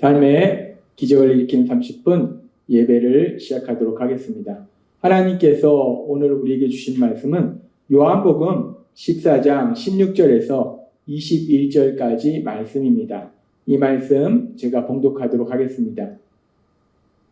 삶의 기적을 일으키는 30분 예배를 시작하도록 하겠습니다. 하나님께서 오늘 우리에게 주신 말씀은 요한복음 14장 16절에서 21절까지 말씀입니다. 이 말씀 제가 봉독하도록 하겠습니다.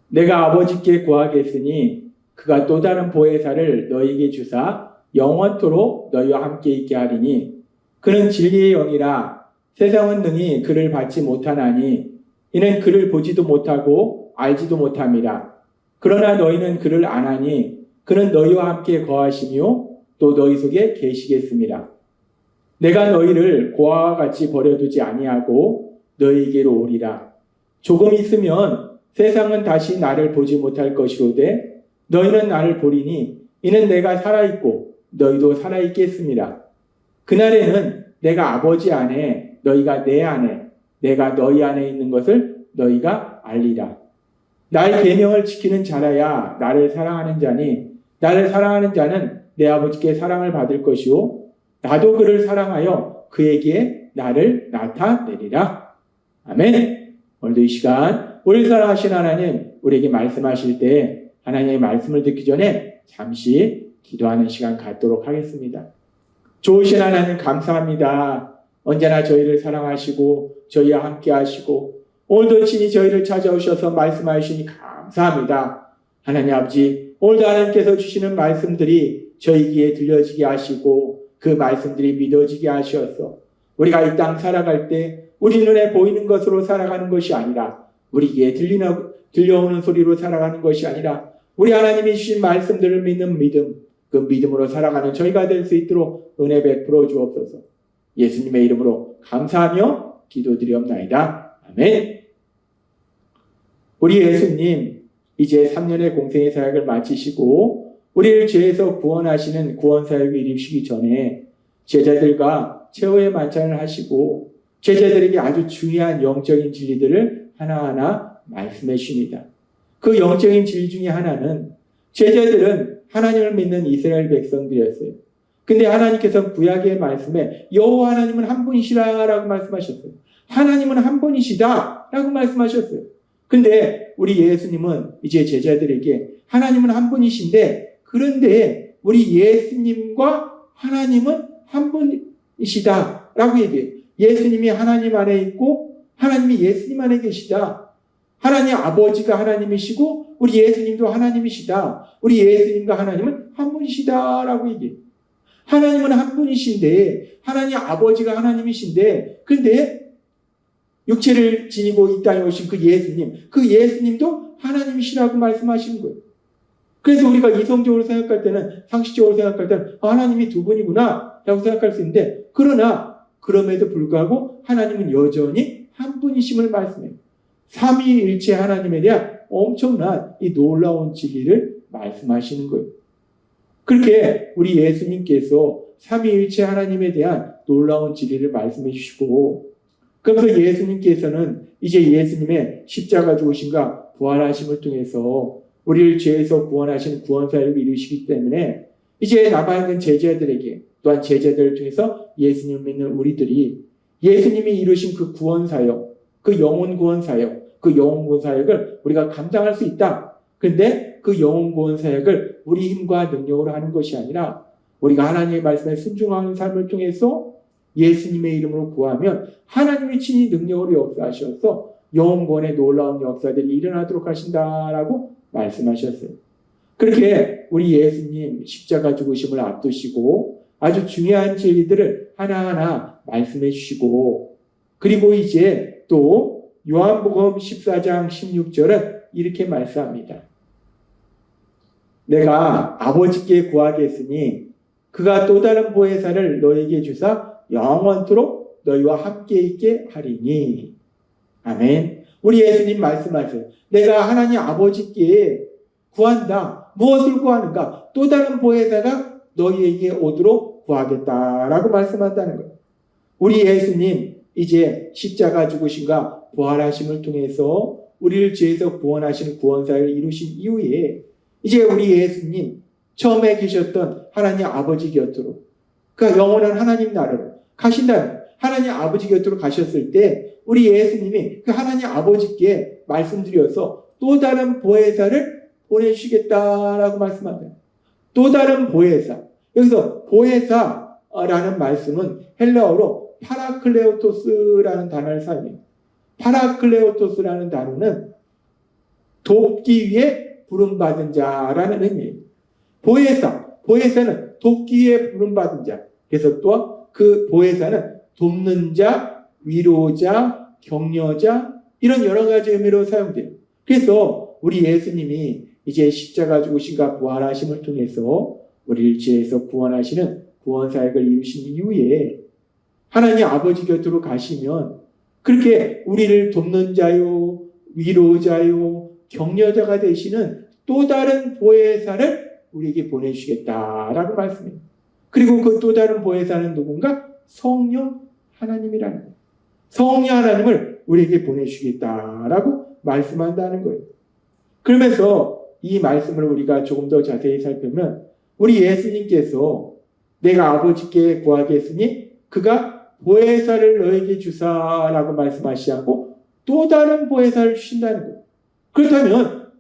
내가 아버지께 구하겠으니 그가 또 다른 보혜사를 너희에게 주사 영원토록 너희와 함께 있게 하리니 그는 진리의 영이라 세상은 능히 그를 받지 못하나니 이는 그를 보지도 못하고 알지도 못함이라. 그러나 너희는 그를 아나니 그는 너희와 함께 거하시며 또 너희 속에 계시겠습니다. 내가 너희를 고아와 같이 버려두지 아니하고 너희에게로 오리라. 조금 있으면 세상은 다시 나를 보지 못할 것이로되 너희는 나를 보리니 이는 내가 살아있고 너희도 살아있겠습니다. 그날에는 내가 아버지 안에 너희가 내 안에 내가 너희 안에 있는 것을 너희가 알리라. 나의 계명을 지키는 자라야 나를 사랑하는 자니 나를 사랑하는 자는 내 아버지께 사랑을 받을 것이요 나도 그를 사랑하여 그에게 나를 나타내리라. 아멘. 오늘도 이 시간 우리를 사랑하신 하나님 우리에게 말씀하실 때 하나님의 말씀을 듣기 전에 잠시 기도하는 시간 갖도록 하겠습니다. 좋으신 하나님 감사합니다. 언제나 저희를 사랑하시고 저희와 함께 하시고 오늘도 친히 저희를 찾아오셔서 말씀하시니 감사합니다. 하나님 아버지 오늘도 하나님께서 주시는 말씀들이 저희 귀에 들려지게 하시고 그 말씀들이 믿어지게 하셔서 우리가 이 땅 살아갈 때 우리 눈에 보이는 것으로 살아가는 것이 아니라 우리 귀에 들려오는 소리로 살아가는 것이 아니라 우리 하나님이 주신 말씀들을 믿는 믿음 그 믿음으로 살아가는 저희가 될 수 있도록 은혜 베풀어 주옵소서. 예수님의 이름으로 감사하며 기도드리옵나이다. 아멘. 우리 예수님 이제 3년의 공생의 사역을 마치시고 우리를 죄에서 구원하시는 구원사역을 이루시기 전에 제자들과 최후의 만찬을 하시고 제자들에게 아주 중요한 영적인 진리들을 하나하나 말씀해 주십니다. 그 영적인 진리 중에 하나는 제자들은 하나님을 믿는 이스라엘 백성들이었어요. 근데 하나님께서 구약의 말씀에 여호와 하나님은 한 분이시라라고 말씀하셨어요. 하나님은 한 분이시다라고 말씀하셨어요. 근데 우리 예수님은 이제 제자들에게 하나님은 한 분이신데 그런데 우리 예수님과 하나님은 한 분이시다라고 얘기해요. 예수님이 하나님 안에 있고 하나님이 예수님 안에 계시다. 하나님 아버지가 하나님이시고 우리 예수님도 하나님이시다. 우리 예수님과 하나님은 한 분이시다라고 얘기해요. 하나님은 한 분이신데 하나님 아버지가 하나님이신데 근데 육체를 지니고 이 땅에 오신 그 예수님도 하나님이시라고 말씀하시는 거예요. 그래서 우리가 이성적으로 생각할 때는 상식적으로 생각할 때는 하나님이 두 분이구나 라고 생각할 수 있는데 그러나 그럼에도 불구하고 하나님은 여전히 한 분이심을 말씀해요. 삼위일체 하나님에 대한 엄청난 이 놀라운 진리를 말씀하시는 거예요. 그렇게 우리 예수님께서 삼위일체 하나님에 대한 놀라운 진리를 말씀해 주시고 그래서 예수님께서는 이제 예수님의 십자가 죽으심과 부활하심을 통해서 우리를 죄에서 구원하신 구원사역을 이루시기 때문에 이제 남아있는 제자들에게 또한 제자들을 통해서 예수님을 믿는 우리들이 예수님이 이루신 그 구원사역 그 영혼 구원 사역을 우리가 감당할 수 있다. 그런데 그 영혼 구원 사역을 우리 힘과 능력으로 하는 것이 아니라 우리가 하나님의 말씀에 순종하는 삶을 통해서 예수님의 이름으로 구하면 하나님이 친히 능력으로 역사하셔서 영혼 구원의 놀라운 역사들이 일어나도록 하신다라고 말씀하셨어요. 그렇게 우리 예수님 십자가 죽으심을 앞두시고 아주 중요한 진리들을 하나하나 말씀해 주시고 그리고 이제 또 요한복음 14장 16절은 이렇게 말씀합니다. 내가 아버지께 구하겠으니 그가 또 다른 보혜사를 너에게 주사 영원토록 너희와 함께 있게 하리니. 아멘. 우리 예수님 말씀하세요. 내가 하나님 아버지께 구한다. 무엇을 구하는가? 또 다른 보혜사가 너희에게 오도록 구하겠다라고 말씀한다는 거예요. 우리 예수님 이제 십자가 죽으심과 부활하심을 통해서 우리를 죄에서 구원하시는 구원사를 이루신 이후에 이제 우리 예수님 처음에 계셨던 하나님 아버지 곁으로 그러니까 영원한 하나님 나라로 가신다는 하나님 아버지 곁으로 가셨을 때 우리 예수님이 그 하나님 아버지께 말씀드려서 또 다른 보혜사를 보내주시겠다라고 말씀합니다. 또 다른 보혜사. 여기서 보혜사라는 말씀은 헬라어로 파라클레오토스라는 단어를 사용해요. 파라클레오토스라는 단어는 돕기 위해 부름받은 자라는 의미예요. 보혜사는 돕기 위해 부름받은 자. 그래서 또 그 보혜사는 돕는 자, 위로자, 격려자 이런 여러 가지 의미로 사용돼요. 그래서 우리 예수님이 이제 십자가 죽으심과 부활하심을 통해서 우리를 죄에서 구원하시는 구원사역을 이루신 이후에 하나님 아버지 곁으로 가시면 그렇게 우리를 돕는 자요, 위로자요, 격려자가 되시는 또 다른 보혜사를 우리에게 보내주시겠다라고 말씀해요. 그리고 그 또 다른 보혜사는 누군가? 성령 하나님이라는 거예요. 성령 하나님을 우리에게 보내주시겠다라고 말씀한다는 거예요. 그러면서 이 말씀을 우리가 조금 더 자세히 살펴보면 우리 예수님께서 내가 아버지께 구하겠으니 그가 보혜사를 너에게 주사라고 말씀하시지 않고 또 다른 보혜사를 주신다는 거예요. 그렇다면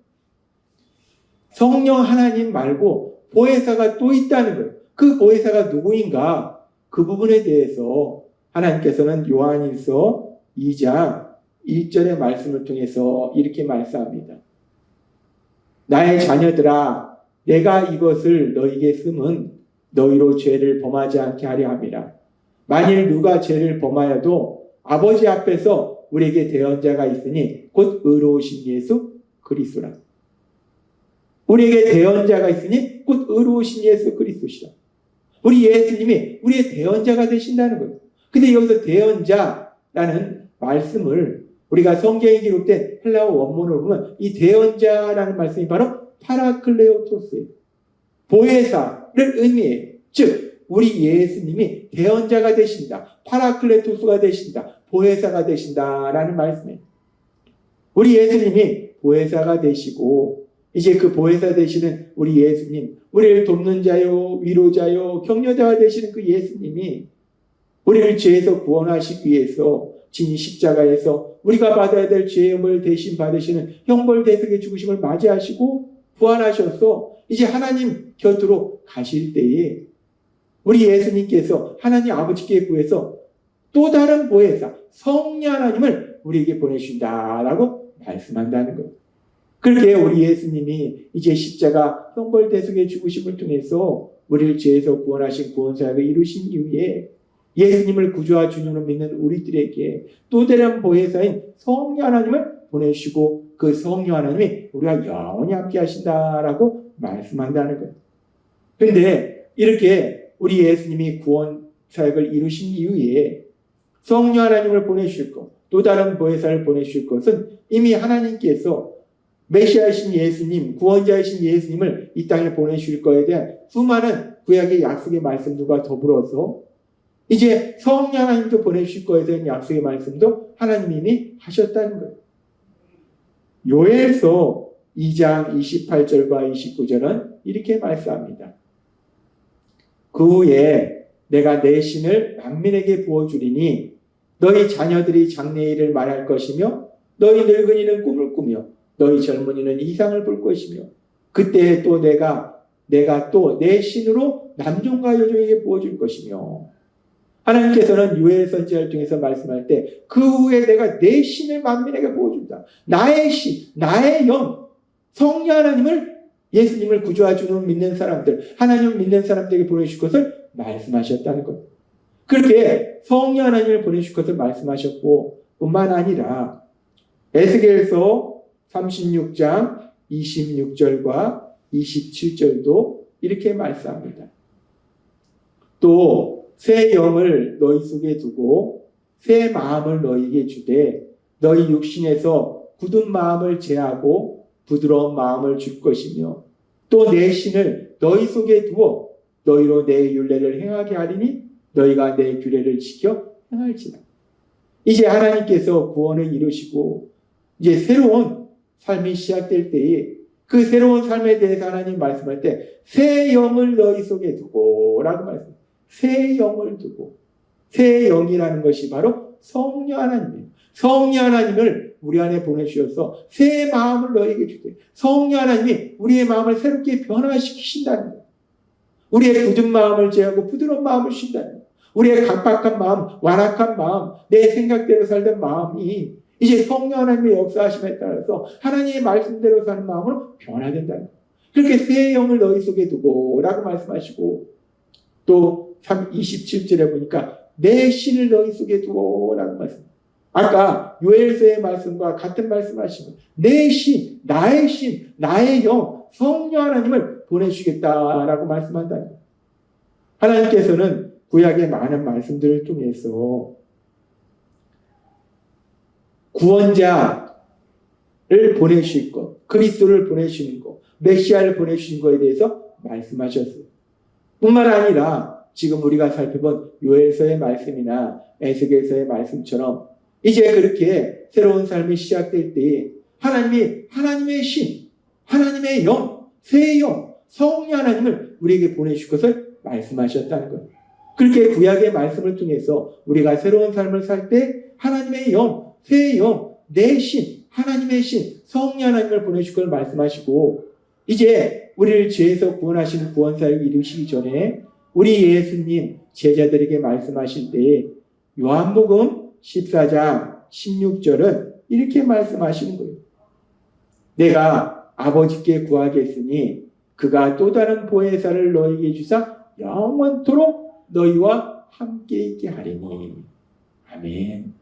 성령 하나님 말고 보혜사가 또 있다는 거예요. 그 보혜사가 누구인가? 그 부분에 대해서 하나님께서는 요한일서 2장 1절의 말씀을 통해서 이렇게 말씀합니다. 나의 자녀들아 내가 이것을 너희에게 쓰면 너희로 죄를 범하지 않게 하려 함이라. 만일 누가 죄를 범하여도 아버지 앞에서 우리에게 대언자가 있으니 곧 의로우신 예수 그리스도라. 우리에게 대언자가 있으니 곧 의로우신 예수 그리스도시라. 우리 예수님이 우리의 대언자가 되신다는 거예요. 근데 여기서 대언자라는 말씀을 우리가 성경에 기록된 헬라어 원문으로 보면 이 대언자라는 말씀이 바로 파라클레오토스예요. 보혜사를 의미해요. 즉 우리 예수님이 대언자가 되신다. 파라클레토스가 되신다. 보혜사가 되신다라는 말씀이에요. 우리 예수님이 보혜사가 되시고 이제 그 보혜사 되시는 우리 예수님, 우리를 돕는 자요, 위로자요, 격려자가 되시는 그 예수님이 우리를 죄에서 구원하시기 위해서 진 십자가에서 우리가 받아야 될 죄임을 대신 받으시는 형벌 대속의 죽으심을 맞이하시고 부활하셔서 이제 하나님 곁으로 가실 때에 우리 예수님께서 하나님 아버지께 구해서 또 다른 보혜사, 성령 하나님을 우리에게 보내신다라고 말씀한다는 거예요. 그렇게 우리 예수님이 이제 십자가 형벌 대속의 죽으심을 통해서 우리를 죄에서 구원하신 구원사역을 이루신 이후에 예수님을 구주와 주님으로 믿는 우리들에게 또 다른 보혜사인 성령 하나님을 보내주시고 그 성령 하나님이 우리가 영원히 함께 하신다라고 말씀한다는 거예요. 그런데 이렇게 우리 예수님이 구원사역을 이루신 이후에 성령 하나님을 보내주실 것, 또 다른 보혜사를 보내주실 것은 이미 하나님께서 메시아이신 예수님, 구원자이신 예수님을 이 땅에 보내주실 것에 대한 수많은 구약의 약속의 말씀들과 더불어서 이제 성령 하나님도 보내주실 것에 대한 약속의 말씀도 하나님이 하셨다는 거예요. 요엘서 2장 28절과 29절은 이렇게 말씀합니다. 그 후에 내가 내 신을 만민에게 부어주리니 너희 자녀들이 장래일을 말할 것이며 너희 늙은이는 꿈을 꾸며 너희 젊은이는 이상을 볼 것이며 그때 또 내가 또 내 신으로 남종과 여종에게 부어줄 것이며 하나님께서는 요엘 선지자를 통해서 말씀할 때 그 후에 내가 내 신을 만민에게 부어준다. 나의 신, 나의 영, 성령 하나님을 예수님을 구주와 주님을 믿는 사람들, 하나님을 믿는 사람들에게 보내주실 것을 말씀하셨다는 것. 그렇게 성령 하나님을 보내주실 것을 말씀하셨고 뿐만 아니라 에스겔서 36장 26절과 27절도 이렇게 말씀합니다. 또 새 영을 너희 속에 두고 새 마음을 너희에게 주되 너희 육신에서 굳은 마음을 제하고 부드러운 마음을 줄 것이며 또 내 신을 너희 속에 두어 너희로 내 율례를 행하게 하리니 너희가 내 규례를 지켜 행할지라. 이제 하나님께서 구원을 이루시고 이제 새로운 삶이 시작될 때에 그 새로운 삶에 대해서 하나님 말씀할 때 새 영을 너희 속에 두고 라고 말씀합니다. 새 영을 두고 새 영이라는 것이 바로 성령 하나님이에요. 성령 하나님을 우리 안에 보내주셔서 새 마음을 너에게 주세요. 성령 하나님이 우리의 마음을 새롭게 변화시키신다는 거예요. 우리의 굳은 마음을 제하고 부드러운 마음을 주신다는 거예요. 우리의 강박한 마음, 완악한 마음, 내 생각대로 살던 마음이 이제 성령 하나님의 역사하심에 따라서 하나님의 말씀대로 사는 마음으로 변화된다는 거예요. 그렇게 새 영을 너희 속에 두고 라고 말씀하시고, 또 27절에 보니까 내 신을 너희 속에 두고 라고 말씀합니다. 아까 요엘서의 말씀과 같은 말씀하시고, 내 신, 나의 영, 성령 하나님을 보내주겠다라고 말씀한다는 거예요. 하나님께서는 구약의 많은 말씀들을 통해서 구원자를 보내실 것, 그리스도를 보내시는 것, 메시아를 보내주신 것에 대해서 말씀하셨어요. 뿐만 아니라 지금 우리가 살펴본 요엘서의 말씀이나 에스겔서의 말씀처럼 이제 그렇게 새로운 삶이 시작될 때에 하나님의 신, 하나님의 영, 새 영, 성령 하나님을 우리에게 보내실 것을 말씀하셨다는 거예요. 그렇게 구약의 말씀을 통해서 우리가 새로운 삶을 살 때 하나님의 영, 새 영, 내 신, 하나님의 신, 성령 하나님을 보내실 걸 말씀하시고, 이제 우리를 죄에서 구원하시는 구원사역을 이루시기 전에 우리 예수님 제자들에게 말씀하실 때 요한복음 14장 16절은 이렇게 말씀하시는 거예요. 내가 아버지께 구하겠으니 그가 또 다른 보혜사를 너희에게 주사 영원토록 너희와 함께 있게 하리니. 아멘.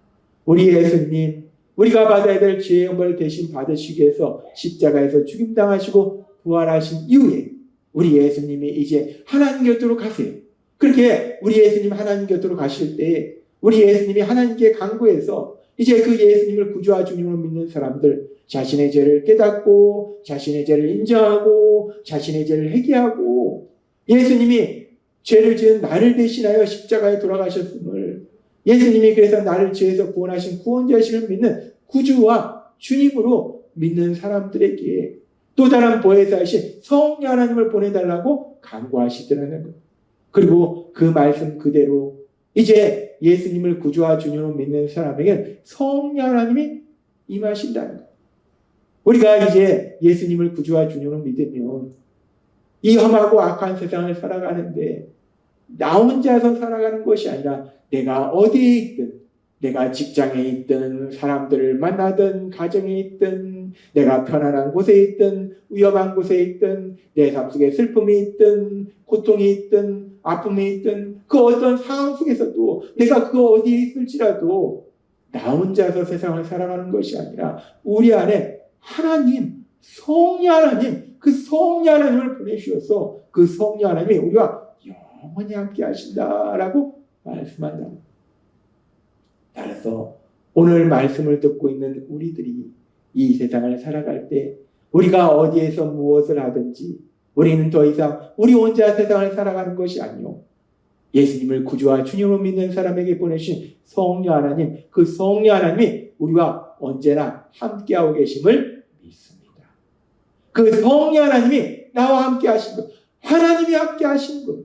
우리 예수님, 우리가 받아야 될 죄의 형벌을 대신 받으시기 위해서 십자가에서 죽임당하시고 부활하신 이후에 우리 예수님이 이제 하나님 곁으로 가세요. 그렇게 우리 예수님 하나님 곁으로 가실 때 우리 예수님이 하나님께 간구해서 이제 그 예수님을 구주와 주님으로 믿는 사람들, 자신의 죄를 깨닫고 자신의 죄를 인정하고 자신의 죄를 회개하고 예수님이 죄를 지은 나를 대신하여 십자가에 돌아가셨음을, 예수님이 그래서 나를 죄에서 구원하신 구원자이심을 믿는 구주와 주님으로 믿는 사람들에게 또 다른 보혜사이신 성령 하나님을 보내달라고 간구하시더라는 것. 그리고 그 말씀 그대로 이제 예수님을 구주와 주님으로 믿는 사람에게 성령 하나님이 임하신다는 것. 우리가 이제 예수님을 구주와 주님으로 믿으면 이 험하고 악한 세상을 살아가는데 나 혼자서 살아가는 것이 아니라 내가 어디에 있든, 내가 직장에 있든, 사람들을 만나든, 가정에 있든, 내가 편안한 곳에 있든, 위험한 곳에 있든, 내 삶 속에 슬픔이 있든, 고통이 있든, 아픔이 있든, 그 어떤 상황 속에서도 내가 그 어디에 있을지라도 나 혼자서 세상을 살아가는 것이 아니라 우리 안에 하나님, 성령 하나님, 그 성령 하나님을 보내주셔서 그 성령 하나님이 우리와 영원히 함께 하신다라고 말씀한다. 따라서 오늘 말씀을 듣고 있는 우리들이 이 세상을 살아갈 때 우리가 어디에서 무엇을 하든지 우리는 더 이상 우리 혼자 세상을 살아가는 것이 아니요, 예수님을 구주와 주님으로 믿는 사람에게 보내신 성령 하나님, 그 성령 하나님이 우리와 언제나 함께하고 계심을 믿습니다. 그 성령 하나님이 나와 함께 하신 것, 하나님이 함께 하신 것.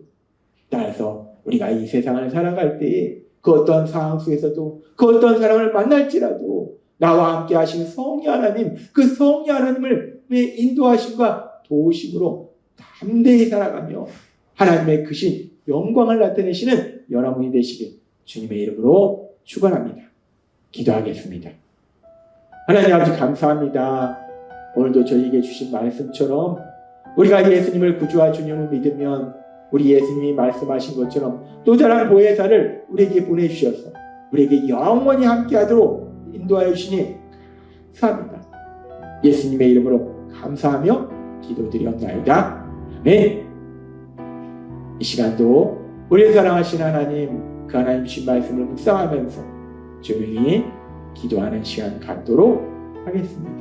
따라서 우리가 이 세상을 살아갈 때에 그 어떤 상황 속에서도 그 어떤 사람을 만날지라도 나와 함께 하신 성령 하나님, 그 성령 하나님을 인도하심과 도우심으로 담대히 살아가며 하나님의 크신 영광을 나타내시는 여러분이 되시길 주님의 이름으로 축원합니다. 기도하겠습니다. 하나님 아버지 감사합니다. 오늘도 저희에게 주신 말씀처럼 우리가 예수님을 구주와 주님을 믿으면 우리 예수님이 말씀하신 것처럼 또 다른 보혜사를 우리에게 보내주셔서 우리에게 영원히 함께하도록 인도하여 주시니 감사합니다. 예수님의 이름으로 감사하며 기도드렸나이다. 아멘. 이 시간도 우리를 사랑하신 하나님, 그 하나님 주신 말씀을 묵상하면서 조용히 기도하는 시간 갖도록 하겠습니다.